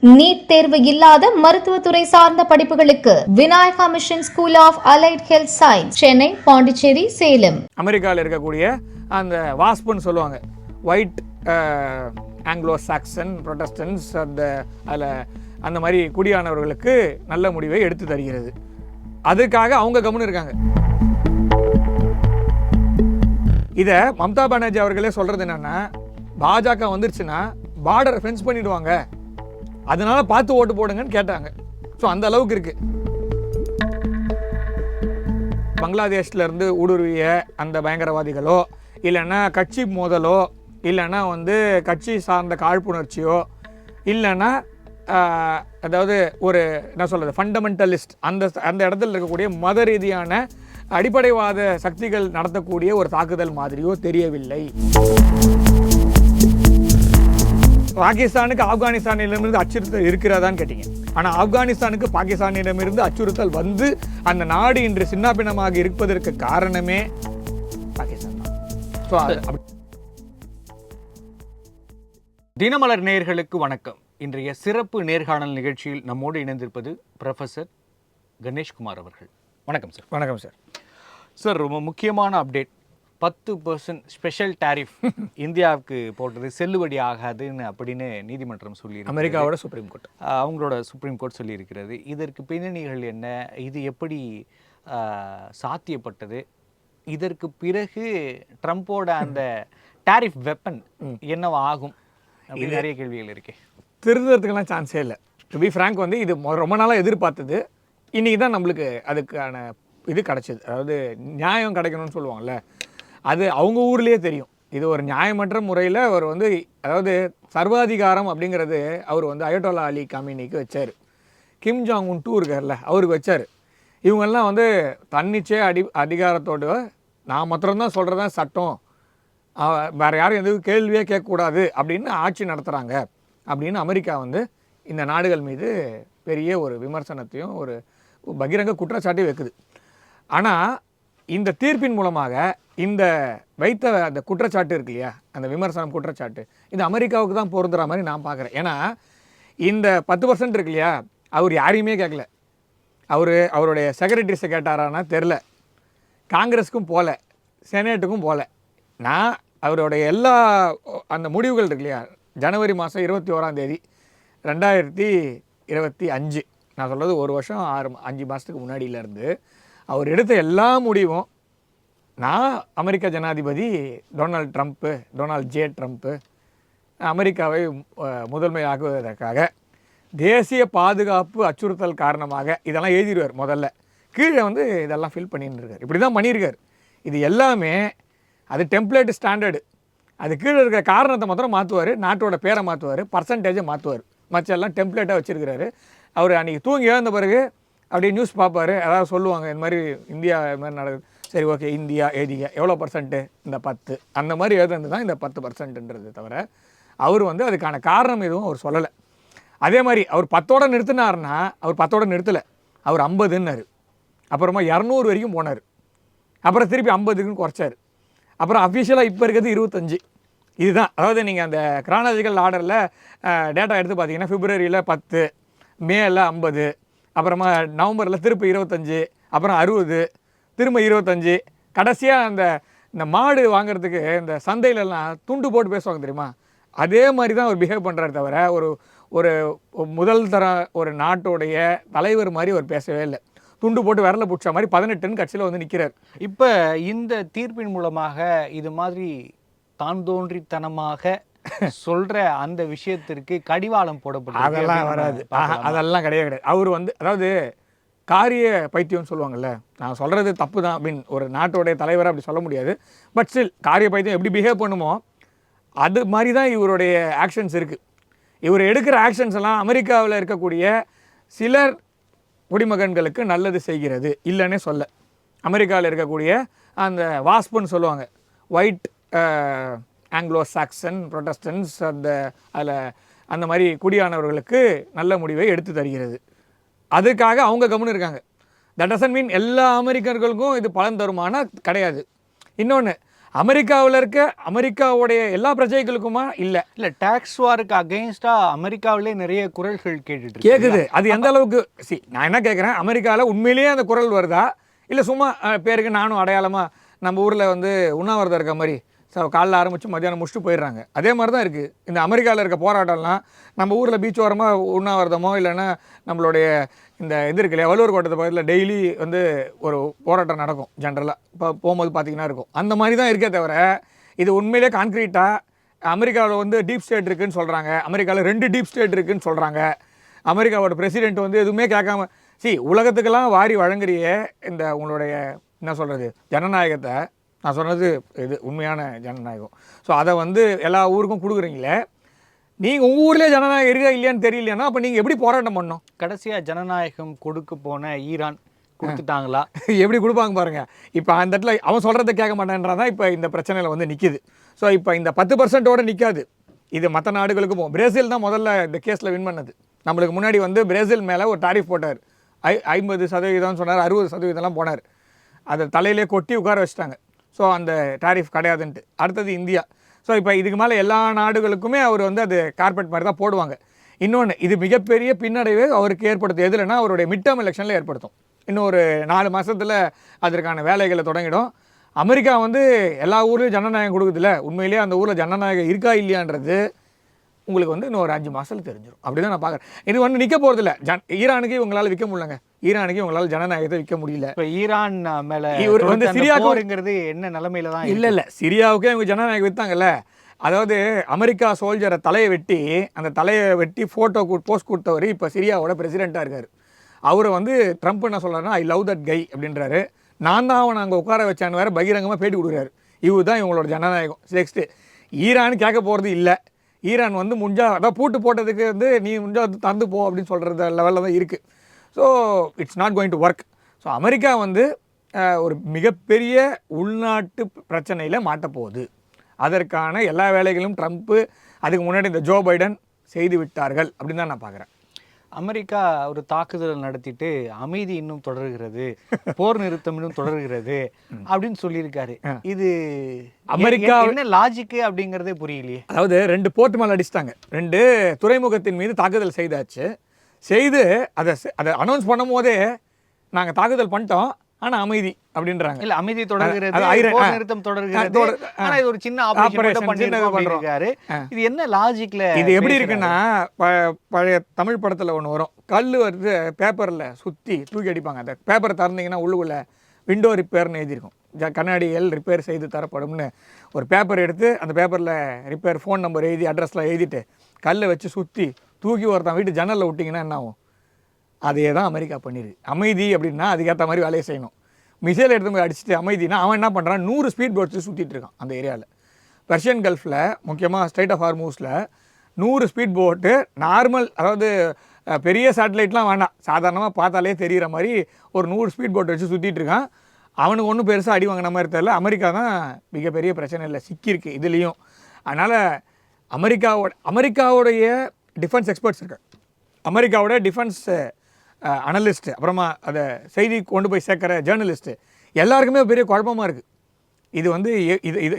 NEET தேர்வு இல்லாத மருத்துவத்துறை சார்ந்த படிப்புகளுக்கு Vinayaka mission school of allied health science, Chennai, Pondicherry, Salem. அமெரிக்காவில் இருக்கக்கூடிய அந்த வாஸ்புன்னு சொல்லுவாங்க, ஒயிட் ஆங்கிலோ சாக்சன் புரொட்டஸ்டன்ஸ், அதில் அந்த மாதிரி குடியானவர்களுக்கு நல்ல முடிவை எடுத்து தருகிறது. அதுக்காக அவங்க கவனம் இருக்காங்க. இதை மம்தா பானர்ஜி அவர்களே சொல்கிறது என்னென்னா, பாஜக வந்துருச்சுன்னா பார்டரை ஃபென்ஸ் பண்ணிடுவாங்க, அதனால பார்த்து ஓட்டு போடுங்கன்னு கேட்டாங்க. ஸோ அந்த அளவுக்கு இருக்கு. பங்களாதேஷ்ல இருந்து ஊடுருவிய அந்த பயங்கரவாதிகளோ, இல்லைன்னா கட்சி மோதலோ, இல்லைன்னா கட்சி சார்ந்த காழ்ப்புணர்ச்சியோ, இல்லைன்னா அதாவது ஒரு என்ன சொல்கிறது ஃபண்டமெண்டலிஸ்ட் அந்த இடத்துல இருக்கக்கூடிய மத ரீதியான அடிப்படைவாத சக்திகள் நடத்தக்கூடிய ஒரு தாக்குதல் மாதிரியோ தெரியவில்லை. பாகிஸ்தானுக்கு ஆப்கானிஸ்தானிடமிருந்து அச்சுறுத்தல் இருக்கிறதான்னு கேட்டீங்க. ஆனால் ஆப்கானிஸ்தானுக்கு பாகிஸ்தானிடமிருந்து அச்சுறுத்தல் வந்து அந்த நாடு இன்று சின்னாபின்னமாக இருப்பதற்கு காரணமே பாகிஸ்தான் தான். ஸோ தினமலர் நேயர்களுக்கு வணக்கம். இன்றைய சிறப்பு நேர்காணல் நிகழ்ச்சியில் நம்மோடு இணைந்திருப்பது ப்ரொஃபஸர் கணேஷ்குமார் அவர்கள். வணக்கம் சார். வணக்கம் சார். சார், ரொம்ப முக்கியமான அப்டேட். 10% ஸ்பெஷல் டாரிஃப் இந்தியாவுக்கு போட்டது செல்லுபடி ஆகாதுன்னு அப்படின்னு நீதிமன்றம் சொல்லி, அமெரிக்காவோட சுப்ரீம் கோர்ட், அவங்களோட சுப்ரீம் கோர்ட் சொல்லியிருக்கிறது. இதற்கு பின்னணிகள் என்ன? இது எப்படி சாத்தியப்பட்டது? இதற்கு பிறகு ட்ரம்ப்போட அந்த டாரிஃப் வெப்பன் என்னவா ஆகும்? இது நிறைய கேள்விகள் இருக்கு. திருந்துறதுக்கெல்லாம் சான்ஸே இல்லை. டு பி ஃப்ராங்க், இது ரொம்ப நாளாக எதிர்பார்த்தது. இன்றைக்கி தான் நம்மளுக்கு அதுக்கான இது கிடச்சிது. அதாவது நியாயம் கிடைக்கணும்னு சொல்லுவாங்கள்ல, அது அவங்க ஊர்லேயே தெரியும். இது ஒரு நியாயமற்ற முறையில் அவர் அதாவது சர்வாதிகாரம் அப்படிங்கிறது அவர் அயட்டோல்லா அலி காமினிக்கு வச்சார். கிம் ஜாங் உன் டூ இருக்கார்ல, அவருக்கு வச்சார். இவங்கெல்லாம் தன்னிச்சே அதிகாரத்தோடு நான் மாத்திரம்தான் சொல்கிறதான் சட்டம், வேறு யாரும் எதுவும் கேள்வியே கேட்கக்கூடாது அப்படின்னு ஆட்சி நடத்துகிறாங்க அப்படின்னு அமெரிக்கா இந்த நாடுகள் மீது பெரிய ஒரு விமர்சனத்தையும் ஒரு பகிரங்க குற்றச்சாட்டையும் வைக்குது. ஆனால் இந்த தீர்ப்பின் மூலமாக இந்த வைத்த அந்த குற்றச்சாட்டு இருக்கு இல்லையா, அந்த விமர்சனம் குற்றச்சாட்டு, இது அமெரிக்காவுக்கு தான் பொருந்துற மாதிரி நான் பார்க்குறேன். ஏன்னா இந்த 10% இருக்கு இல்லையா, அவர் யாரையுமே கேட்கல. அவருடைய செக்ரட்டரிஸை கேட்டாரான்னா தெரில, காங்கிரஸுக்கும் போகல, செனேட்டுக்கும் போகல. நான் அவருடைய எல்லா அந்த முடிவுகள் இருக்கு இல்லையா, ஜனவரி மாதம் 21 2025, நான் சொல்கிறது ஒரு வருஷம் 5 மாதத்துக்கு முன்னாடியிலேருந்து அவர் எடுத்த எல்லா முடிவும், நான் அமெரிக்க ஜனாதிபதி டொனால்ட் ஜே ட்ரம்ப்பு அமெரிக்காவை முதன்மையாகுவதற்காக தேசிய பாதுகாப்பு அச்சுறுத்தல் காரணமாக இதெல்லாம் எழுதிடுவார். முதல்ல கீழே இதெல்லாம் ஃபில் பண்ணின்னு இருக்கார். இப்படி தான் பண்ணியிருக்கார். இது எல்லாமே அது டெம்ப்ளேட் ஸ்டாண்டர்டு. அது கீழே இருக்கிற காரணத்தை மாத்திரம் மாற்றுவார், நாட்டோட பேரை மாற்றுவார், பர்சன்டேஜை மாற்றுவார். மற்றெல்லாம் டெம்ப்ளேட்டாக வச்சுருக்கிறாரு. அவர் அன்றைக்கி தூங்கி எழுந்த பிறகு அப்படியே நியூஸ் பார்ப்பார். அதாவது சொல்லுவாங்க, இந்த மாதிரி இந்தியா இது மாதிரி நடக்குது, சரி ஓகே இந்தியா எழுதிங்க, எவ்வளோ பர்சன்ட்டு, இந்த 10, அந்த மாதிரி எழுதுனது தான் இந்த 10%ன்றது தவிர அவர் அதுக்கான காரணம் எதுவும் அவர் சொல்லலை. அதே மாதிரி அவர் 10ஓட நிறுத்தினார்னா அவர் 10ஓட நிறுத்தலை, அவர் 50ன்னாரு. அப்புறமா 200 வரைக்கும் போனார். அப்புறம் திருப்பி 50க்குன்னு குறைச்சார். அப்புறம் அஃபிஷியலாக இப்போ இருக்கிறது 25. இதுதான், அதாவது நீங்கள் அந்த கிரானாலஜிக்கல் ஆர்டரில் டேட்டா எடுத்து பார்த்தீங்கன்னா பிப்ரவரியில் 10, மேல 50, அப்புறமா நவம்பரில் திருப்பி 25, அப்புறம் 60, திரும்ப 25, கடைசியாக இந்த மாடு வாங்குறதுக்கு இந்த சந்தையிலலாம் துண்டு போட்டு பேசுவாங்க தெரியுமா, அதே மாதிரி தான் அவர் பிஹேவ் பண்ணுறாரு தவிர ஒரு முதல் தர ஒரு நாட்டோடைய தலைவர் மாதிரி அவர் பேசவே இல்லை. துண்டு போட்டு விரல பிடிச்ச மாதிரி 18 கட்சியில் நிற்கிறார். இப்போ இந்த தீர்ப்பின் மூலமாக இது மாதிரி தான் தோன்றித்தனமாக சொல்கிற அந்த விஷயத்திற்கு கடிவாளம் போடப்படும் அதெல்லாம் வராது. அதெல்லாம் கிடையாது. அவர் அதாவது காரிய பைத்தியம்னு சொல்லுவாங்கள்ல, நான் சொல்கிறது தப்பு தான் அப்படின்னு ஒரு நாட்டோடைய தலைவரை அப்படி சொல்ல முடியாது. பட் ஸ்டில் காரிய பைத்தியம் எப்படி பிஹேவ் பண்ணுமோ அது மாதிரி தான் இவருடைய ஆக்ஷன்ஸ் இருக்குது. இவர் எடுக்கிற ஆக்ஷன்ஸ் எல்லாம் அமெரிக்காவில் இருக்கக்கூடிய சிலர் குடிமகன்களுக்கு நல்லது செய்கிறது இல்லைன்னே சொல்ல. அமெரிக்காவில் இருக்கக்கூடிய அந்த வாஸ்புன்னு சொல்லுவாங்க, ஒயிட் ஆங்கிலோ சாக்சன் புரொட்டஸ்டன்ஸ், அதில் அந்த மாதிரி குடியானவர்களுக்கு நல்ல முடிவை எடுத்து தருகிறது. அதுக்காக அவங்க கவனம் இருக்காங்க. தட் டசன்ட் மீன் எல்லா அமெரிக்கர்களுக்கும் இது பலன் தருமானா கிடையாது. இன்னொன்று, அமெரிக்காவில் இருக்க அமெரிக்காவுடைய எல்லா பிரஜைகளுக்குமா இல்லை இல்லை டேக்ஸ் வாருக்கு அகெயின்ஸ்டாக அமெரிக்காவிலே நிறைய குரல்கள் கேட்குது. அது எந்த அளவுக்கு நான் என்ன கேட்குறேன், அமெரிக்காவில் உண்மையிலேயே அந்த குரல் வருதா, இல்லை சும்மா பேருக்கு நானும் அடையாளமாக நம்ம ஊரில் வந்து உண்ணாவிரதம் இருக்க மாதிரி காலைல ஆரம்பித்து மத்தியானம் முடிச்சுட்டு போயிடுறாங்க. அதே மாதிரி தான் இருக்குது இந்த அமெரிக்காவில் இருக்க போராட்டம்லாம். நம்ம ஊரில் பீச் ஓரமாக உண்ணாவிரதமோ இல்லைன்னா நம்மளுடைய இந்த இது இருக்கு இல்லையா, வள்ளுவர் கோட்டத்தை பக்கத்தில் டெய்லி வந்து ஒரு போராட்டம் நடக்கும் ஜென்ரலாக. இப்போ போகும்போது பார்த்திங்கன்னா இருக்கும். அந்த மாதிரி தான் இருக்கே தவிர இது உண்மையிலே கான்க்ரீட்டாக அமெரிக்காவில் வந்து டீப் ஸ்டேட் இருக்குதுன்னு சொல்கிறாங்க. அமெரிக்காவில் 2 டீப் ஸ்டேட் இருக்குதுன்னு சொல்கிறாங்க. அமெரிக்காவோட பிரசிடென்ட் வந்து எதுவுமே கேட்காம உலகத்துக்கெல்லாம் வாரி வழங்குறியே இந்த உங்களுடைய என்ன சொல்கிறது ஜனநாயகத்தை. நான் சொன்னது இது உண்மையான ஜனநாயகம். ஸோ அதை வந்து எல்லா ஊருக்கும் கொடுக்குறீங்களே, நீங்கள் உங்கள் ஊர்லேயே ஜனநாயகம் இருக்கா இல்லையான்னு தெரியலையானா அப்போ நீங்கள் எப்படி போராட்டம் பண்ணணும்? கடைசியாக ஜனநாயகம் கொடுக்க போன ஈரான் கொடுத்துட்டாங்களா? எப்படி கொடுப்பாங்க பாருங்கள். இப்போ அந்த இடத்துல அவன் சொல்கிறத கேட்க மாட்டேன்றதான் இப்போ இந்த பிரச்சனையில் வந்து நிற்கிது. ஸோ இப்போ இந்த 10%ஓடு நிற்காது, இது மற்ற நாடுகளுக்கு போகும். பிரேசில் தான் முதல்ல இந்த கேஸில் வின் பண்ணது. நம்மளுக்கு முன்னாடி வந்து பிரேசில் மேலே ஒரு டாரிஃப் போட்டார். 50% சொன்னார், 60% போனார். அதை தலையிலே கொட்டி உட்கார வச்சுட்டாங்க. ஸோ அந்த டாரிஃப் கிடையாதுன்ட்டு. அடுத்தது இந்தியா. ஸோ இப்போ இதுக்கு மேலே எல்லா நாடுகளுக்குமே அவர் வந்து அது கார்பெட் மாதிரி தான் போடுவாங்க. இன்னொன்று, இது மிகப்பெரிய பின்னடைவு அவருக்கு ஏற்படுத்தும். எதுலன்னா அவருடைய மிட் டேர்ம் எலெக்ஷனில் ஏற்படுத்தும். இன்னும் ஒரு 4 மாதத்தில் அதற்கான வேலைகளை தொடங்கிடும். அமெரிக்கா வந்து எல்லா ஊர்லேயும் ஜனநாயகம் கொடுக்குதுல்ல, உண்மையிலேயே அந்த ஊரில் ஜனநாயகம் இருக்கா இல்லையான்றது உங்களுக்கு வந்து இன்னும் ஒரு 5 மாதத்தில் தெரிஞ்சிடும். அப்படி தான் நான் பார்க்குறேன். இது வந்து நிற்க போகிறதில்ல. ஈரானுக்கு இவங்களால் விற்க முடியலங்க. ஈரானுக்கு இவங்களால் ஜனநாயகத்தை விற்க முடியல. இப்போ ஈரான் மேலே இவர் வந்து சிரியாவுக்குங்கிறது என்ன நிலைமையில தான் இல்லை சிரியாவுக்கே இவங்க ஜனநாயகம் விற்றாங்கல்ல. அதாவது அமெரிக்கா சோல்ஜரை தலையை வெட்டி ஃபோட்டோ போஸ்ட் கொடுத்தவர் இப்போ சிரியாவோட பிரசிடெண்ட்டாக இருக்கார். அவரை வந்து ட்ரம்ப் என்ன சொல்கிறாருன்னா, ஐ லவ் தட் கை அப்படின்றாரு. நான் தான் அவனை அங்கே உட்கார வச்சான்னு வேறு பகிரங்கமாக பேட்டி கொடுக்குறாரு. இவர் தான் இவங்களோட ஜனநாயகம். நெக்ஸ்ட்டு ஈரான் கேட்க போகிறது இல்லை. ஈரான் வந்து அதான் பூட்டு போட்டதுக்கு வந்து நீ வந்து தந்து போ அப்படின்னு சொல்கிறது லெவலில் தான் இருக்குது. So it's not going to work. So America வந்து ஒரு மிகப்பெரிய உள்நாட்டு பிரச்சனையில் மாட்டப்போகுது. அதற்கான எல்லா வேலைகளும் ட்ரம்ப்பு அதுக்கு முன்னாடி இந்த ஜோ பைடன் செய்து விட்டார்கள் அப்படின்னு தான் நான் பார்க்குறேன். அமெரிக்கா ஒரு தாக்குதல் நடத்திட்டு அமைதி இன்னும் தொடர்கிறது, போர் நிறுத்தம் இன்னும் தொடர்கிறது அப்படின்னு சொல்லியிருக்காரு. இது அமெரிக்கா என்ன லாஜிக்கு அப்படிங்கிறதே புரியலையே. அதாவது 2 போர்ட் மேலே அடிச்சிட்டாங்க. 2 துறைமுகத்தின் மீது தாக்குதல் செய்து அதை அனௌன்ஸ் பண்ணும் போதே நாங்கள் தாக்குதல் பண்ணிட்டோம், ஆனால் அமைதி அப்படின்றாங்க. இல்லை, அமைதி தொடர்கிறது, போர் நிறுத்தம் தொடர்கிறது, ஆனால் இது ஒரு சின்ன ஆபரேஷன் பண்ணிருக்காரு. இது என்ன லாஜிக்ல? இது எப்படி இருக்குன்னா, பழைய தமிழ் படத்தில் ஒன்று வரும், கல் வந்து பேப்பரில் சுற்றி தூக்கி அடிப்பாங்க. அந்த பேப்பரை திறந்தீங்கன்னா உள்ளுக்குள்ள விண்டோ ரிப்பேர்னு எழுதியிருக்கும், கண்ணாடிகள் ரிப்பேர் செய்து தரப்படும்னு. ஒரு பேப்பர் எடுத்து அந்த பேப்பரில் ரிப்பேர் ஃபோன் நம்பர் எழுதி அட்ரஸ்லாம் எழுதிட்டு கல்லை வச்சு சுற்றி தூக்கி ஒருத்தன் வீட்டு ஜன்னலில் விட்டிங்கன்னா என்ன ஆகும்? அதே தான் அமெரிக்கா பண்ணிடுது. அமைதி அப்படின்னா அதுக்கேற்ற மாதிரி வேலையை செய்யணும். மிசைல் எடுத்து போய் அடிச்சுட்டு அமைதினா அவன் என்ன பண்ணுறான், 100 ஸ்பீட் போட்ஸ் சுற்றிட்டு இருக்கான் அந்த ஏரியாவில். பெர்ஷியன் கல்ஃபில் முக்கியமாக ஸ்ட்ரைட் ஆஃப் ஹார்மூஸில் 100 ஸ்பீட் போட்டு நார்மல், அதாவது பெரிய சேட்டலைட்லாம் வேண்டாம், சாதாரணமாக பார்த்தாலே தெரிகிற மாதிரி ஒரு 100 ஸ்பீட் போட் வச்சு சுற்றிட்டு இருக்கான். அவனுக்கு ஒன்றும் பெருசாக அடி வாங்கின மாதிரி தெரியல. அமெரிக்கா தான் மிகப்பெரிய பிரச்சனை இல்லை, சிக்கியிருக்கு இதுலேயும். அதனால் அமெரிக்காவுடைய டிஃபென்ஸ் எக்ஸ்பர்ட்ஸ் இருக்காங்க, அமெரிக்காவோட டிஃபென்ஸ் அனலிஸ்ட்டு, அப்புறமா அதை செய்தி கொண்டு போய் சேர்க்குற ஜேர்னலிஸ்ட்டு, எல்லாருக்குமே பெரிய குழப்பமாக இருக்குது. இது வந்து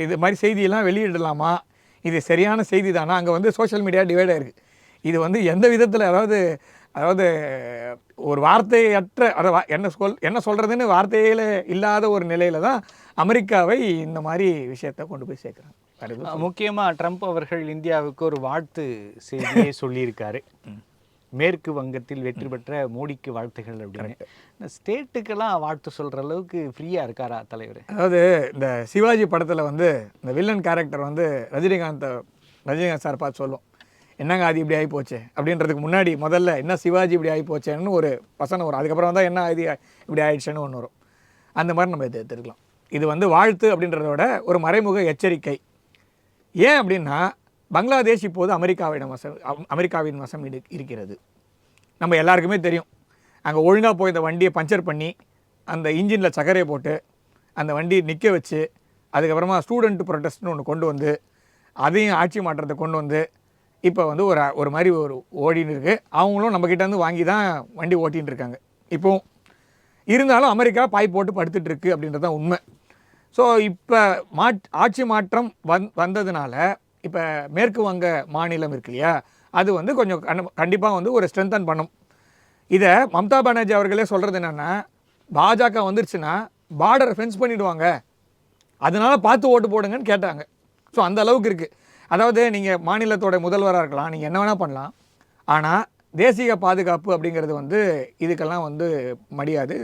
இது மாதிரி செய்தியெல்லாம் வெளியிடலாமா, இது சரியான செய்தி தானா? அங்கே வந்து சோஷியல் மீடியா டிவைட் ஆகிருக்கு. இது வந்து எந்த விதத்தில், அதாவது ஒரு வார்த்தையற்ற, என்ன சொல்கிறதுன்னு வார்த்தையில் இல்லாத ஒரு நிலையில் தான் அமெரிக்காவை இந்த மாதிரி விஷயத்தை கொண்டு போய் சேர்க்குறாங்க. முக்கியமாக ட்ரம்ப் அவர்கள் இந்தியாவுக்கு ஒரு வாழ்த்து செய்தியே சொல்லியிருக்காரு. மேற்கு வங்கத்தில் வெற்றி பெற்ற மோடிக்கு வாழ்த்துகள் அப்படின்னு. ஸ்டேட்டுக்கெல்லாம் வாழ்த்து சொல்கிற அளவுக்கு ஃப்ரீயாக இருக்காரா தலைவர்? அதாவது இந்த சிவாஜி படத்தில் வந்து இந்த வில்லன் கேரக்டர் வந்து ரஜினிகாந்த் சார் பார்த்து சொல்லும், என்னங்க அது இப்படி ஆகி போச்சு அப்படின்றதுக்கு முன்னாடி முதல்ல என்ன சிவாஜி இப்படி ஆகி போச்சேன்னு ஒரு வசனம் வரும். அதுக்கப்புறம் தான் என்ன இது இப்படி ஆயிடுச்சுன்னு ஒன்று வரும். அந்த மாதிரி நம்ம இதை எடுத்துக்கலாம். இது வந்து வாழ்த்து அப்படின்றத விட ஒரு மறைமுக எச்சரிக்கை. ஏன் அப்படின்னா, பங்களாதேஷ் இப்போது அமெரிக்காவின் வசம் இருக்கிறது. நம்ம எல்லாருக்குமே தெரியும். அங்கே ஒழுங்காக போய் இந்த வண்டியை பஞ்சர் பண்ணி அந்த இன்ஜினில் சக்கரையை போட்டு அந்த வண்டி நிற்க வச்சு, அதுக்கப்புறமா ஸ்டூடெண்ட் ப்ரொட்டஸ்ட்னு ஒன்று கொண்டு வந்து அதையும் ஆட்சி மாற்றத்தை கொண்டு வந்து இப்போ வந்து ஒரு மாதிரி ஒரு ஓடின்னு இருக்குது. அவங்களும் நம்மக்கிட்ட வந்து வாங்கி தான் வண்டி ஓட்டின்னு இருக்காங்க. இப்போவும் இருந்தாலும் அமெரிக்கா பாய் போட்டு படுத்துட்டு இருக்கு அப்படின்றது தான் உண்மை. ஸோ இப்போ ஆட்சி மாற்றம் வந்ததுனால இப்போ மேற்கு வங்க மாநிலம் இருக்கு இல்லையா, அது வந்து கொஞ்சம் கண்டிப்பாக வந்து ஒரு ஸ்ட்ரென்தன் பண்ணும். இதை மம்தா பானர்ஜி அவர்களே சொல்கிறது என்னென்னா, பாஜக வந்துருச்சுன்னா பார்டரை ஃபென்ஸ் பண்ணிவிடுவாங்க, அதனால பார்த்து ஓட்டு போடுங்கன்னு கேட்டாங்க. ஸோ அந்த அளவுக்கு இருக்குது. அதாவது நீங்கள் மாநிலத்தோட முதல்வராக இருக்கலாம், நீங்கள் என்ன வேணால் பண்ணலாம், ஆனால் தேசிய பாதுகாப்பு அப்படிங்கிறது வந்து இதுக்கெல்லாம் வந்து மடியாது,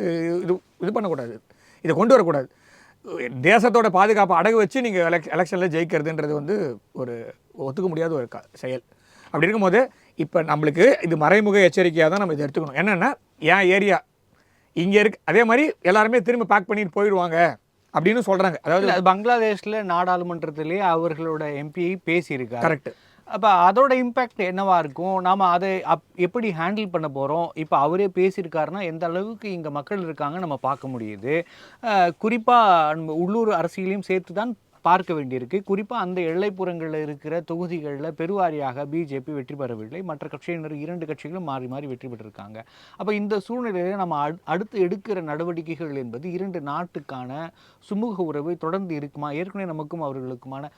இது பண்ணக்கூடாது, இதை கொண்டு வரக்கூடாது. தேசத்தோட பாதுகாப்பை அடகு வச்சு நீங்கள் எலெக்ஷனில் ஜெயிக்கிறதுன்றது வந்து ஒரு ஒத்துக்க முடியாத ஒரு செயல். அப்படி இருக்கும்போது இப்போ நம்மளுக்கு இது மறைமுக எச்சரிக்கையாக தான் நம்ம இதை எடுத்துக்கணும். என்னென்னா, என் ஏரியா இங்கே இருக்குது, அதே மாதிரி எல்லாருமே திரும்ப பேக் பண்ணிட்டு போயிடுவாங்க அப்படின்னு சொல்கிறாங்க. அதாவது பங்களாதேஷில் நாடாளுமன்றத்திலே அவர்களோட எம்பியை பேசியிருக்காங்க. கரெக்ட். அப்போ அதோட இம்பேக்ட் என்னவா இருக்கும், நாம் அதை எப்படி ஹேண்டில் பண்ண போகிறோம்? இப்போ அவரே பேசியிருக்காருன்னா எந்த அளவுக்கு இங்கே மக்கள் இருக்காங்க நம்ம பார்க்க முடியுது. குறிப்பாக நம்ம உள்ளூர் அரசியலையும் சேர்த்து தான் பார்க்க வேண்டியிருக்கு. குறிப்பாக அந்த எல்லைப்புறங்களில் இருக்கிற தொகுதிகளில் பெருவாரியாக பிஜேபி வெற்றி பெறவில்லை, மற்ற கட்சியினர் 2 கட்சிகளும் மாறி மாறி வெற்றி பெற்றிருக்காங்க. அப்போ இந்த சூழ்நிலையில் நம்ம அடுத்து எடுக்கிற நடவடிக்கைகள் என்பது 2 நாட்டுக்கான சுமூக உறவை தொடர்ந்து இருக்குமா? ஏற்கனவே நமக்கும் அவர்களுக்குமான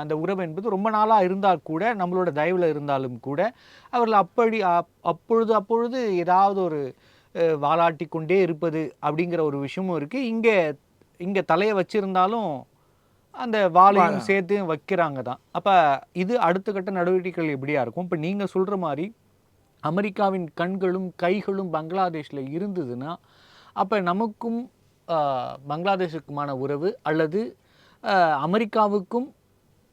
அந்த உறவு என்பது ரொம்ப நாளாக இருந்தால் கூட, நம்மளோட தயவில் இருந்தாலும் கூட, அவர்கள் அப்பொழுது ஏதாவது ஒரு வாலாட்டி கொண்டே இருப்பது அப்படிங்கிற ஒரு விஷயமும் இருக்குது. இங்கே தலையை வச்சிருந்தாலும் அந்த வாழையும் சேர்த்து வைக்கிறாங்க தான். அப்போ இது அடுத்த கட்ட நடவடிக்கைகள் எப்படியா இருக்கும்? இப்போ நீங்கள் சொல்கிற மாதிரி அமெரிக்காவின் கண்களும் கைகளும் பங்களாதேஷில் இருந்ததுன்னா, அப்போ நமக்கும் பங்களாதேஷுக்குமான உறவு அல்லது அமெரிக்காவுக்கும்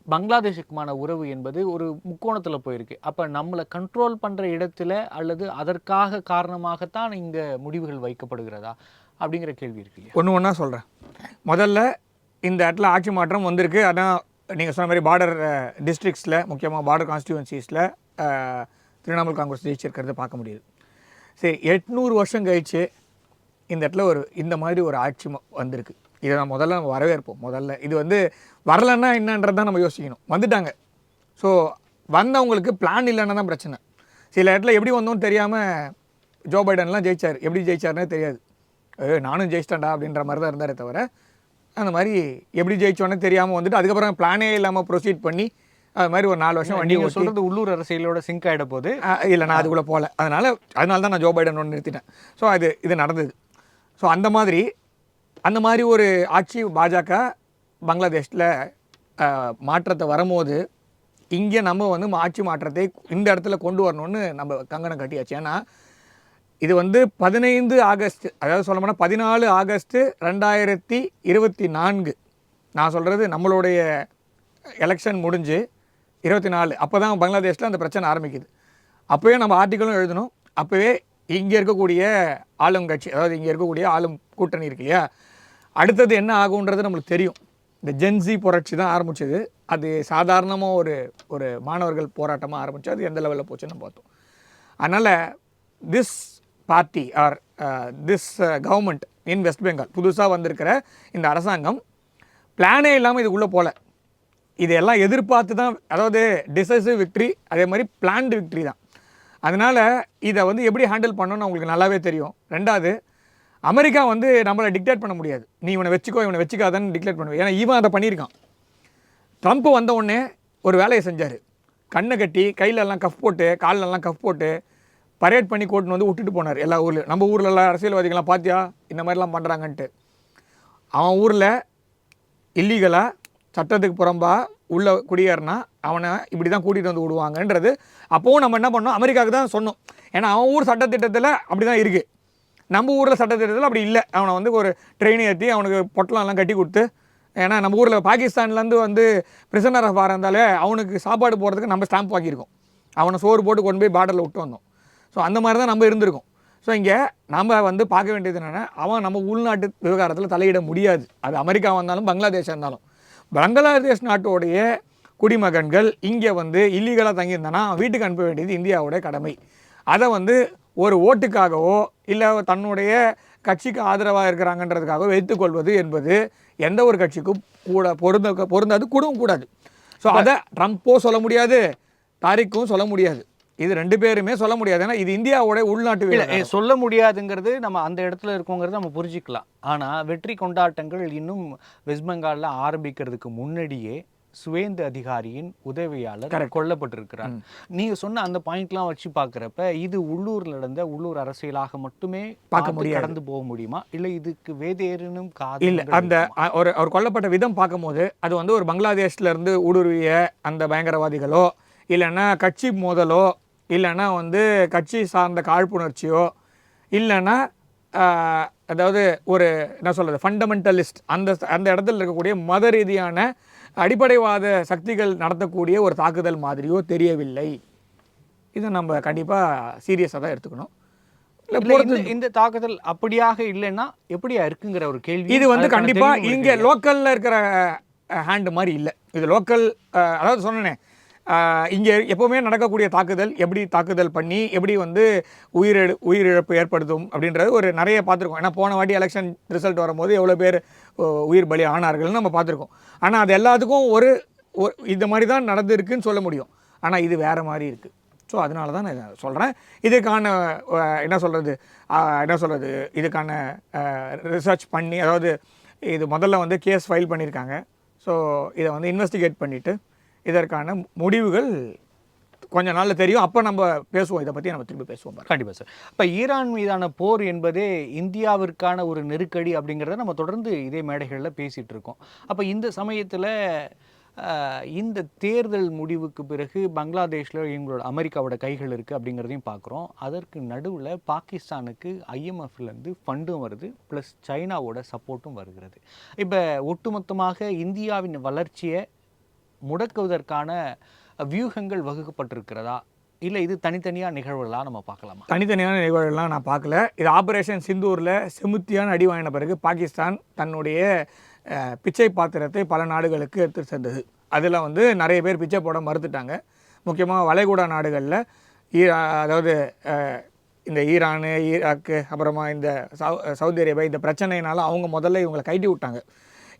பங்களாதேஷுக்குமான உறவு என்பது ஒரு முக்கோணத்தில் போயிருக்கு. அப்போ நம்மளை கண்ட்ரோல் பண்ணுற இடத்துல அல்லது அதற்காக காரணமாகத்தான் இங்கே முடிவுகள் வைக்கப்படுகிறதா அப்படிங்கிற கேள்வி இருக்கு இல்லையா? ஒன்றா சொல்கிறேன். முதல்ல இந்த இடத்துல ஆட்சி மாற்றம் வந்திருக்கு. அதான் நீங்கள் சொன்ன மாதிரி பார்டர் டிஸ்ட்ரிக்ஸில், முக்கியமாக பார்டர் கான்ஸ்டியூவன்சிஸில் திரிணாமுல் காங்கிரஸ் ஜெயிச்சிருக்கிறத பார்க்க முடியுது. சரி, 800 வருஷம் கழிச்சு இந்த இடத்துல இந்த மாதிரி ஒரு ஆட்சி வந்திருக்கு. இதை நம்ம வரவேற்போம். முதல்ல இது வந்து வரலன்னா என்னன்றது தான் நம்ம யோசிக்கணும். வந்துட்டாங்க. ஸோ வந்தவங்களுக்கு பிளான் இல்லைன்னா தான் பிரச்சனை. சில இடத்துல எப்படி வந்தோன்னு தெரியாமல் ஜோ பைடன்லாம் ஜெயிச்சார். எப்படி ஜெயிச்சார்னே தெரியாது. நானும் ஜெயிச்சிட்டேன்டா அப்படின்ற மாதிரி தான் இருந்தாரே தவிர, அந்த மாதிரி எப்படி ஜெயிச்சோன்னே தெரியாமல் வந்துட்டு அதுக்கப்புறம் பிளானே இல்லாமல் ப்ரொசீட் பண்ணி அது மாதிரி ஒரு 4 வருஷம் வண்டி சொல்கிறது உள்ளூர் அரசியலோட சிங்க் ஆகிட போது இல்லை, நான் அதுக்குள்ளே போகல. அதனால தான் நான் ஜோ பைடன் ஒன்று நிறுத்திட்டேன். ஸோ இது நடந்தது. ஸோ அந்த மாதிரி ஒரு ஆட்சி பாஜக பங்களாதேஷில் மாற்றத்தை வரும்போது இங்கே நம்ம வந்து ஆட்சி மாற்றத்தை இந்த இடத்துல கொண்டு வரணும்னு நம்ம கங்கணம் கட்டியாச்சு. ஏன்னா இது வந்து 15 ஆகஸ்ட், அதாவது சொல்ல போனால் 14 ஆகஸ்ட்டு 2024, நான் சொல்கிறது நம்மளுடைய எலெக்ஷன் முடிஞ்சு 24, அப்போ தான் பங்களாதேஷில் அந்த பிரச்சனை ஆரம்பிக்குது. அப்போவே நம்ம ஆர்டிக்கலும் எழுதணும். அப்போவே இங்கே இருக்கக்கூடிய ஆளும் கட்சி, அதாவது இங்கே இருக்கக்கூடிய ஆளும் கூட்டணி இருக்கு இல்லையா, அடுத்தது என்ன ஆகுன்றது நம்மளுக்கு தெரியும். இந்த ஜென்சி புரட்சி தான் ஆரம்பிச்சது. அது சாதாரணமாக ஒரு மாணவர்கள் போராட்டமாக ஆரம்பிச்சு அது எந்த லெவலில் போச்சுன்னு பார்த்தோம். அதனால் this party R this government in west Bengal, புதுசாக வந்திருக்கிற இந்த அரசாங்கம் பிளானே இல்லாமல் இதுக்குள்ளே போகல. இதெல்லாம் எதிர்பார்த்து தான், அதாவது டிசைசிவ் விக்ட்ரி, அதே மாதிரி பிளான்டு விக்ட்ரி தான். அதனால் இதை வந்து எப்படி ஹேண்டில் பண்ணணும்னு அவங்களுக்கு நல்லாவே தெரியும். ரெண்டாவது, அமெரிக்கா வந்து நம்மளை டிக்டேட் பண்ண முடியாது. நீ இவனை வச்சுக்கோ இவனை வச்சுக்காதான்னு டிக்ளேட் பண்ணுவேன். ஏன்னா இவன் அதை பண்ணியிருக்கான். ட்ரம்ப் வந்த உடனே ஒரு வேலையை செஞ்சார். கண்ணை கட்டி கையிலெல்லாம் கஃப் போட்டு காலிலெல்லாம் கஃப் போட்டு பரேட் பண்ணி கூட்டின்னு வந்து விட்டுட்டு போனார் எல்லா ஊர்லையும். நம்ம ஊர்லலாம் அரசியல்வாதிகள்லாம் பார்த்தியா இந்த மாதிரிலாம் பண்ணுறாங்கன்ட்டு. அவன் ஊரில் இல்லீகலாக சட்டத்துக்கு புறம்பாக உள்ள குடியேறினா அவனை இப்படி தான் கூட்டிகிட்டு வந்து விடுவாங்கன்றது அப்போவும் நம்ம என்ன பண்ணோம், அமெரிக்காவுக்கு தான் சொன்னோம். ஏன்னா அவன் ஊர் சட்டத்திட்டத்தில் அப்படி தான் இருக்குது. நம்ம ஊரில் சட்டத்திட்டத்தில் அப்படி இல்லை. அவனை வந்து ஒரு ட்ரெயின் ஏற்றி அவனுக்கு பொட்டலம்லாம் கட்டி கொடுத்து, ஏன்னா நம்ம ஊரில் பாகிஸ்தான்லேருந்து வந்து பிரிசனர் ஆஃப் வார் இருந்தாலே அவனுக்கு சாப்பாடு போகிறதுக்கு நம்ம ஸ்டாம்ப் வாங்கியிருக்கோம். அவனை சோறு போட்டு கொண்டு போய் பார்டரில் விட்டு வந்தோம். ஸோ அந்த மாதிரி தான் நம்ம இருந்திருக்கோம். ஸோ இங்கே நம்ம வந்து பார்க்க வேண்டியது என்னென்னா, அவன் நம்ம உள்நாட்டு விவகாரத்தில் தலையிட முடியாது. அது அமெரிக்கா வந்தாலும் பங்களாதேஷ் இருந்தாலும். பங்களாதேஷ் நாட்டோடைய குடிமகன்கள் இங்கே வந்து இல்லீகலாக தங்கியிருந்தானா வீட்டுக்கு அனுப்ப வேண்டியது இந்தியாவோட கடமை. அதை வந்து ஒரு ஓட்டுக்காகவோ இல்லை தன்னுடைய கட்சிக்கு ஆதரவாக இருக்கிறாங்கன்றதுக்காக வைத்துக்கொள்வது என்பது எந்த ஒரு கட்சிக்கும் பொருந்தாது, கூடவும் கூடாது. ஸோ அதை ட்ரம்ப்போ சொல்ல முடியாது, தாரிக்கும் சொல்ல முடியாது. இது 2 பேருமே சொல்ல முடியாது. ஏன்னா இது இந்தியாவோட உள்நாட்டு இல்ல விவகாரம். சொல்ல முடியாதுங்கிறது நம்ம அந்த இடத்துல இருக்கோங்கிறத நம்ம புரிஞ்சுக்கலாம். ஆனா வெற்றி கொண்டாட்டங்கள் இன்னும் வெஸ்ட் பெங்கால்ல ஆரம்பிக்கிறதுக்கு முன்னாடியே சுவேந்து அதிகாரியின் உதவியாளர் கொல்லப்பட்டிருக்கிறார். நீங்க சொன்ன அந்த பாயிண்ட்லாம் வச்சு பார்க்குறப்ப இது உள்ளூர்ல நடந்த உள்ளூர் அரசியலாக மட்டுமே பார்த்து கடந்து போக முடியுமா, இல்லை இதுக்கு வேதேனும் இல்லை அந்த அவர் கொல்லப்பட்ட விதம் பார்க்கும்போது அது வந்து ஒரு பங்களாதேஷ்ல இருந்து ஊடுருவிய அந்த பயங்கரவாதிகளோ இல்லைன்னா கட்சி மோதலோ இல்லைன்னா வந்து கட்சி சார்ந்த காழ்ப்புணர்ச்சியோ இல்லைன்னா அதாவது ஒரு என்ன சொல்கிறது ஃபண்டமெண்டலிஸ்ட் அந்த இடத்துல இருக்கக்கூடிய மத ரீதியான அடிப்படைவாத சக்திகள் நடத்தக்கூடிய ஒரு தாக்குதல் மாதிரியோ தெரியவில்லை. இதை நம்ம கண்டிப்பாக சீரியஸாக தான் எடுத்துக்கணும். இந்த தாக்குதல் அப்படியாக இல்லைன்னா எப்படியா இருக்குங்கிற ஒரு கேள்வி. இது வந்து கண்டிப்பாக இங்கே லோக்கலில் இருக்கிற ஹேண்டு மாதிரி இல்லை. இது லோக்கல், அதாவது சொன்னேன் இங்கே எப்போவுமே நடக்கக்கூடிய தாக்குதல் எப்படி தாக்குதல் பண்ணி எப்படி வந்து உயிரிழப்பு ஏற்படுத்தும் அப்படின்றது ஒரு நிறைய பார்த்துருக்கோம். ஏன்னா போன வாட்டி எலெக்ஷன் ரிசல்ட் வரும்போது எவ்வளோ பேர் உயிர் பலி ஆனார்கள்னு நம்ம பார்த்துருக்கோம். ஆனால் அது எல்லாத்துக்கும் ஒரு இந்த மாதிரி தான் நடந்திருக்குன்னு சொல்ல முடியும். ஆனால் இது வேறு மாதிரி இருக்குது. ஸோ அதனால தான் நான் சொல்கிறேன். இதுக்கான என்ன சொல்கிறது இதுக்கான ரிசர்ச் பண்ணி, அதாவது இது முதல்ல வந்து கேஸ் ஃபைல் பண்ணியிருக்காங்க. ஸோ இதை வந்து இன்வெஸ்டிகேட் பண்ணிவிட்டு இதற்கான முடிவுகள் கொஞ்ச நாளில் தெரியும். அப்போ நம்ம பேசுவோம், இதை பற்றி நம்ம திரும்பி பேசுவோம். கண்டிப்பாக சார். இப்போ ஈரான் மீதான போர் என்பதே இந்தியாவிற்கான ஒரு நெருக்கடி அப்படிங்கிறத நம்ம தொடர்ந்து இதே மேடைகளில் பேசிகிட்டு இருக்கோம். அப்போ இந்த சமயத்தில் இந்த தேர்தல் முடிவுக்கு பிறகு பங்களாதேஷில் எங்களோட அமெரிக்காவோட கைகள் இருக்குது அப்படிங்கிறதையும் பார்க்குறோம். அதற்கு நடுவில் பாகிஸ்தானுக்கு IMFலேருந்து ஃபண்டும் வருது, ப்ளஸ் சைனாவோட சப்போர்ட்டும் வருகிறது. இப்போ ஒட்டுமொத்தமாக இந்தியாவின் வளர்ச்சியை முடக்குவதற்கான வியூகங்கள் வகுக்கப்பட்டிருக்கிறதா, இல்லை இது தனித்தனியாக நிகழ்வுகளாக நம்ம பார்க்கலாமா? தனித்தனியான நிகழ்வுகள்லாம் நான் பார்க்கல. இது ஆப்ரேஷன் சிந்தூரில் செமுத்தியான அடி வாங்கின பிறகு பாகிஸ்தான் தன்னுடைய பிச்சை பாத்திரத்தை பல நாடுகளுக்கு எடுத்து சென்றது. அதில் வந்து நிறைய பேர் பிச்சை போட மறுத்துட்டாங்க. முக்கியமாக வளைகுடா நாடுகளில் அதாவது இந்த ஈரானு, ஈராக்கு, அப்புறமா இந்த சவுதி அரேபியா, இந்த பிரச்சனையினால அவங்க முதல்ல இவங்களை கைட்டி விட்டாங்க.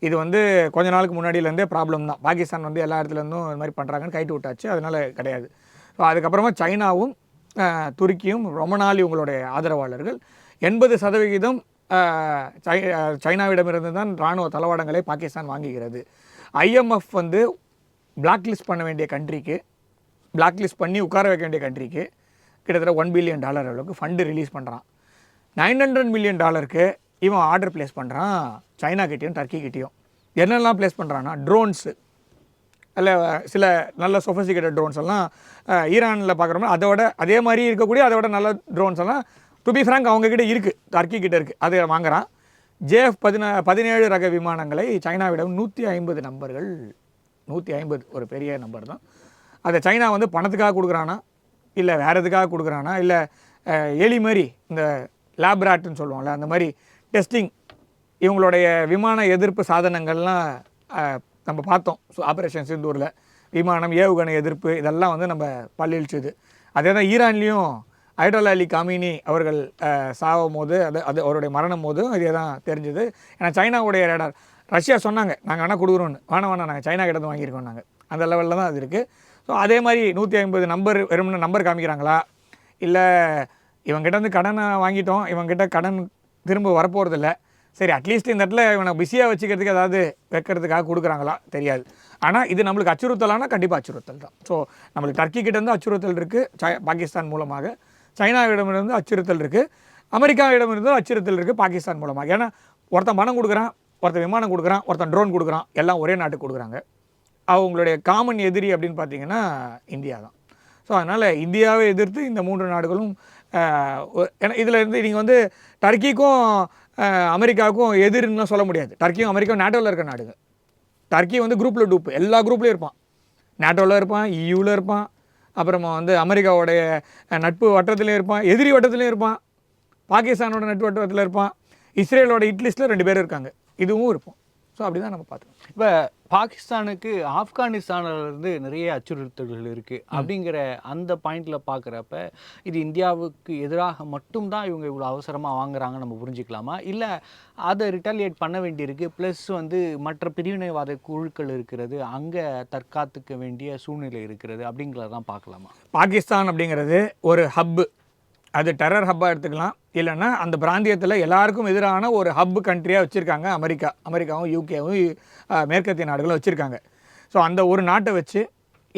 இது வந்து கொஞ்ச நாளுக்கு முன்னாடியிலேருந்தே ப்ராப்ளம் தான். பாகிஸ்தான் வந்து எல்லா இடத்துலேருந்தும் இது மாதிரி பண்ணுறாங்கன்னு கைட்டு விட்டாச்சு, அதனால் கிடையாது. ஸோ அதுக்கப்புறமா சைனாவும் துருக்கியும் ரொம்ப நாள் இவங்களுடைய ஆதரவாளர்கள். 80% சைனாவிடமிருந்து தான் இராணுவ தளவாடங்களை பாகிஸ்தான் வாங்குகிறது. IMF வந்து பிளாக் லிஸ்ட் பண்ண வேண்டிய கண்ட்ரிக்கு, பிளாக் லிஸ்ட் பண்ணி உட்கார வைக்க வேண்டிய கண்ட்ரிக்கு கிட்டத்தட்ட $1 பில்லியன் அளவுக்கு ஃபண்டு ரிலீஸ் பண்ணுறான். $900 மில்லியன் இவன் ஆர்டர் ப்ளேஸ் பண்ணுறான் சைனா கிட்டேயும் டர்க்கி கிட்டேயும். என்னெல்லாம் ப்ளேஸ் பண்ணுறான்னா ட்ரோன்ஸு, இல்லை சில நல்ல சொஃபஸ்டிகேட்டட் ட்ரோன்ஸ் எல்லாம் ஈரானில் பார்க்குறோம்னா அதே மாதிரி இருக்கக்கூடிய அதோட நல்ல ட்ரோன்ஸ் எல்லாம் டு பி ஃப்ராங்க் அவங்கக்கிட்ட இருக்குது, டர்க்கி கிட்ட இருக்குது, அதை வாங்குகிறான். JF-17 ரக விமானங்களை சைனாவிடம் 150 நம்பர்கள், 150 ஒரு பெரிய நம்பர் தான். அதை சைனா வந்து பணத்துக்காக கொடுக்குறானா இல்லை வேறு எதுக்காக கொடுக்குறானா, இல்லை எலி மாதிரி இந்த லேப்ராட்டுன்னு சொல்லுவோம்ல அந்த மாதிரி டெஸ்டிங் இவங்களுடைய விமான எதிர்ப்பு சாதனங்கள்லாம் நம்ம பார்த்தோம். ஸோ ஆப்ரேஷன் சிந்தூரில் விமானம் ஏவுகணை எதிர்ப்பு இதெல்லாம் வந்து நம்ம பல்லிழிச்சுது. அதே தான் ஈரான்லேயும் அயட்டோல்லா அலி காமினி அவர்கள் சாவும் போது அது அவருடைய மரணம் போதும் இதே தான் தெரிஞ்சுது. ஏன்னா சைனாவுடைய ரேடார், ரஷ்யா சொன்னாங்க நாங்கள் வேணால் கொடுக்குறோன்னு, வேணாம் நாங்கள் சைனா கிட்ட வாங்கியிருக்கோம் நாங்கள், அந்த லெவலில் தான் அது இருக்குது. ஸோ அதே மாதிரி 150 நம்பர் வெறும்னு நம்பர் காமிக்கிறாங்களா, இல்லை இவங்ககிட்ட வந்து கடனை வாங்கிட்டோம், இவங்ககிட்ட கடன் திரும்ப வரப்போகிறதில்ல, சரி அட்லீஸ்ட் இந்த இடத்துல இவனை பிஸியாக வச்சுக்கிறதுக்கு ஏதாவது வைக்கிறதுக்காக கொடுக்குறாங்களா தெரியாது. ஆனால் இது நம்மளுக்கு அச்சுறுத்தலானா கண்டிப்பாக அச்சுறுத்தல் தான். ஸோ நம்மளுக்கு டர்க்கி கிட்டேருந்து அச்சுறுத்தல் இருக்குது, பாகிஸ்தான் மூலமாக சைனாவிடமிருந்து அச்சுறுத்தல் இருக்குது, அமெரிக்காவிடமிருந்து அச்சுறுத்தல் இருக்குது பாகிஸ்தான் மூலமாக. ஏன்னா ஒருத்தன் பணம் கொடுக்குறான், ஒருத்தன் விமானம் கொடுக்குறான், ஒருத்தன் ட்ரோன் கொடுக்குறான், எல்லாம் ஒரே நாட்டுக்கு கொடுக்குறாங்க. அவங்களுடைய காமன் எதிரி அப்படின்னு பார்த்தீங்கன்னா இந்தியா தான். ஸோ அதனால் இந்தியாவை எதிர்த்து இந்த 3 நாடுகளும் ஏன்னா இதில் இருந்து நீங்கள் வந்து டர்க்கிக்கும் அமெரிக்காவுக்கும் எதிர்ன்னு சொல்ல முடியாது. டர்க்கியும் அமெரிக்காவும் நேட்டோவில் இருக்க நாடுங்க. டர்க்கி வந்து குரூப்பில் டூப்பு, எல்லா குரூப்லேயும் இருப்பான், நேட்டோவில் இருப்பான், EUவில் இருப்பான், அப்புறமா வந்து அமெரிக்காவோடைய நட்பு வட்டத்துலேயும் இருப்பான், எதிரி வட்டத்துலேயும் இருப்பான், பாகிஸ்தானோட நட்பு வட்டத்தில் இருப்பான், இஸ்ரேலோட ஹிட் லிஸ்ட்டில் 2 பேர் இருக்காங்க, இதுவும் இருப்போம். ஸோ அப்படி தான் நம்ம பார்த்துக்கணும். இப்போ பாகிஸ்தானுக்கு ஆப்கானிஸ்தானிலிருந்து நிறைய அச்சுறுத்தல்கள் இருக்குது அப்படிங்கிற அந்த பாயிண்டில் பார்க்குறப்ப இது இந்தியாவுக்கு எதிராக மட்டும்தான் இவங்க இவ்வளோ அவசரமாக வாங்குறாங்க நம்ம புரிஞ்சுக்கலாமா, இல்லை அதை ரிட்டாலியேட் பண்ண வேண்டியிருக்கு, ப்ளஸ் வந்து மற்ற பிரிவினைவாத குழுக்கள் இருக்கிறது, அங்கே தற்காத்துக்க வேண்டிய சூழ்நிலை இருக்கிறது அப்படிங்கிறதான் பார்க்கலாமா? பாகிஸ்தான் அப்படிங்கிறது ஒரு ஹப்பு, அது டெரர் ஹப்பாக எடுத்துக்கலாம், இல்லைன்னா அந்த பிராந்தியத்தில் எல்லாருக்கும் எதிரான ஒரு ஹப் கண்ட்ரியாக வச்சுருக்காங்க. அமெரிக்காவும் யூகேவும் மேற்கத்திய நாடுகளும் வச்சுருக்காங்க. ஸோ அந்த ஒரு நாட்டை வச்சு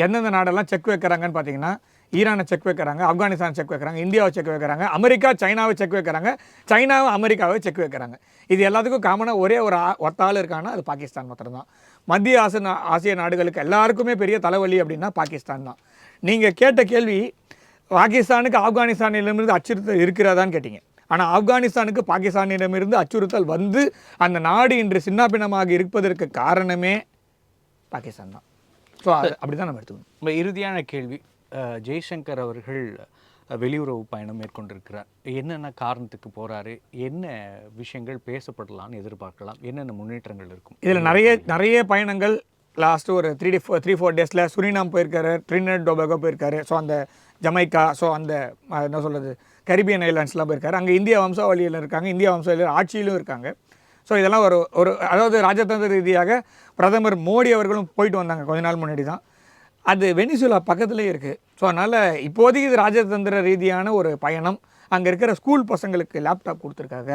எந்தெந்த நாடெல்லாம் செக் வைக்கிறாங்கன்னு பார்த்தீங்கன்னா, ஈரானை செக் வைக்கிறாங்க, ஆப்கானிஸ்தான் செக் வைக்கிறாங்க, இந்தியாவை செக் வைக்கிறாங்க, அமெரிக்கா சைனாவை செக் வைக்கிறாங்க, சைனாவை அமெரிக்காவை செக் வைக்கிறாங்க. இது எல்லாத்துக்கும் காமனாக ஒரே ஒரு ஒத்த ஆள் இருக்காங்கன்னா அது பாகிஸ்தான் மாத்திரம்தான். மத்திய ஆசிய நாடுகளுக்கு எல்லாருக்குமே பெரிய தலைவலி அப்படின்னா பாகிஸ்தான் தான். நீங்கள் கேட்ட கேள்வி பாகிஸ்தானுக்கு ஆப்கானிஸ்தானிடமிருந்து அச்சுறுத்தல் இருக்கிறதான்னு கேட்டிங்க. ஆனால் ஆப்கானிஸ்தானுக்கு பாகிஸ்தானிடமிருந்து அச்சுறுத்தல் வந்து அந்த நாடு இன்று சின்னாபின்னமாக இருப்பதற்கு காரணமே பாகிஸ்தான் தான். ஸோ அப்படி தான் நம்ம எடுத்துக்கணும். நம்ம இறுதியான கேள்வி, ஜெய்சங்கர் அவர்கள் வெளியுறவு பயணம் மேற்கொண்டிருக்கிறார். என்னென்ன காரணத்துக்கு போகிறாரு, என்ன விஷயங்கள் பேசப்படலான்னு எதிர்பார்க்கலாம், என்னென்ன முன்னேற்றங்கள் இருக்கும்? இதில் நிறைய பயணங்கள் லாஸ்ட்டு ஒரு 3-4 டேஸில் சுரினாம் போயிருக்காரு, ட்ரினிடாட் டொபாகோ போயிருக்காரு, ஸோ அந்த ஜமைக்கா, ஸோ அந்த என்ன சொல்கிறது கரிபியன் ஐலாண்ட்ஸ்லாம் போயிருக்காரு. அங்கே இந்திய வம்சாவளியில் இருக்காங்க, இந்திய வம்சாவளியில் ஆட்சியிலும் இருக்காங்க. ஸோ இதெல்லாம் ஒரு அதாவது ராஜதந்திர ரீதியாக பிரதமர் மோடி அவர்களும் போயிட்டு வந்தாங்க கொஞ்ச நாள் முன்னாடி தான். அது வெனிசுலா பக்கத்துலேயே இருக்குது. ஸோ அதனால் இப்போதைக்கு இது ராஜதந்திர ரீதியான ஒரு பயணம். அங்கே இருக்கிற ஸ்கூல் பசங்களுக்கு லேப்டாப் கொடுத்துருக்காங்க.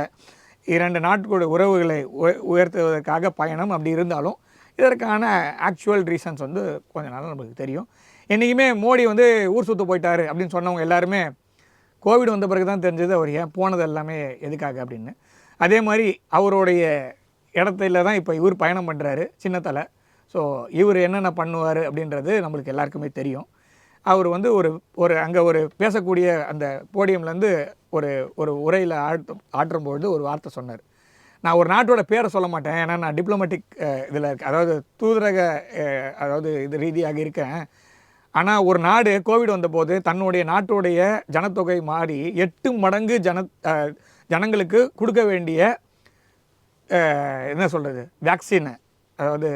2 நாட்டுடைய உறவுகளை உயர்த்துவதற்காக பயணம். அப்படி இருந்தாலும் இதற்கான ஆக்சுவல் ரீசன்ஸ் வந்து கொஞ்ச நாள் நமக்கு தெரியும். என்றைக்குமே மோடி வந்து ஊர் சுற்ற போயிட்டார் அப்படின்னு சொன்னவங்க எல்லாருமே கோவிட் வந்த பிறகு தான் தெரிஞ்சது அவர் ஏன் போனது எல்லாமே எதுக்காக அப்படின்னு. அதே மாதிரி அவருடைய இடத்துல தான் இப்போ இவர் பயணம் பண்ணுறாரு, சின்னத்தலை. ஸோ இவர் என்னென்ன பண்ணுவார் அப்படின்றது நம்மளுக்கு எல்லாருக்குமே தெரியும். அவர் வந்து ஒரு அங்கே ஒரு பேசக்கூடிய அந்த போடியம்லேருந்து ஒரு உரையில் ஆற்றும்பொழுது ஒரு வார்த்தை சொன்னார். நான் ஒரு நாட்டோட பேரை சொல்ல மாட்டேன், ஏன்னா நான் டிப்ளமேட்டிக் இதில் இருக்கேன், அதாவது தூதரக அதாவது இது ரீதியாக இருக்கேன். ஆனால் ஒரு நாடு கோவிட் வந்தபோது தன்னுடைய நாட்டுடைய ஜனத்தொகை மாறி 8 மடங்கு ஜனங்களுக்கு கொடுக்க வேண்டிய என்ன சொல்கிறது வேக்சினை, அதாவது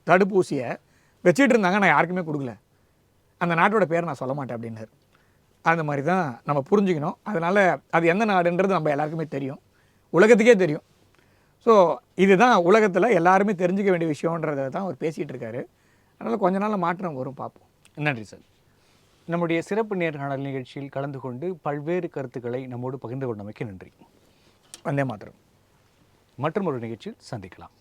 தடுப்பூசியை வச்சிட்டு இருந்தாங்க. நான் யாருக்குமே கொடுக்கல, அந்த நாட்டோட பேரை நான் சொல்ல மாட்டேன் அப்படின்னாரு. அந்த மாதிரி தான் நம்ம புரிஞ்சுக்கணும். அதனால் அது எந்த நாடுன்றது நம்ம எல்லாருக்குமே தெரியும், உலகத்துக்கே தெரியும். ஸோ இதுதான் உலகத்தில் எல்லாருமே தெரிஞ்சுக்க வேண்டிய விஷயன்றதை தான் அவர் பேசிகிட்டு இருக்காரு. அதனால் கொஞ்ச நாள் மாற்றம் வரும், பார்ப்போம். நன்றி சார். நம்முடைய சிறப்பு நேர்காணல் நிகழ்ச்சியில் கலந்து கொண்டு பல்வேறு கருத்துக்களை நம்மோடு பகிர்ந்து கொண்டமைக்கு நன்றி. வந்தே மாத்திரம். மற்றும் ஒரு நிகழ்ச்சியில் சந்திக்கலாம்.